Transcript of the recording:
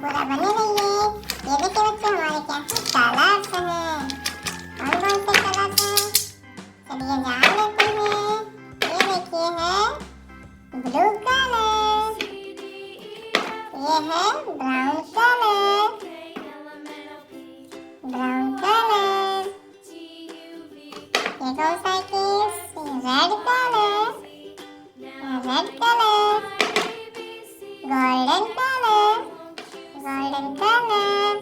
पूरा बने रहिए। ये देखिए बच्चों हमारे क्या है, कलर्स हैं। कौन कौन से कलर्स हैं चलिए जान लेते हैं। ये देखिए है ब्लू कलर, ये है ब्राउन कलर, ब्राउन कलर, ये कौन सा है kids, red colour, red colour, golden colour, golden colour,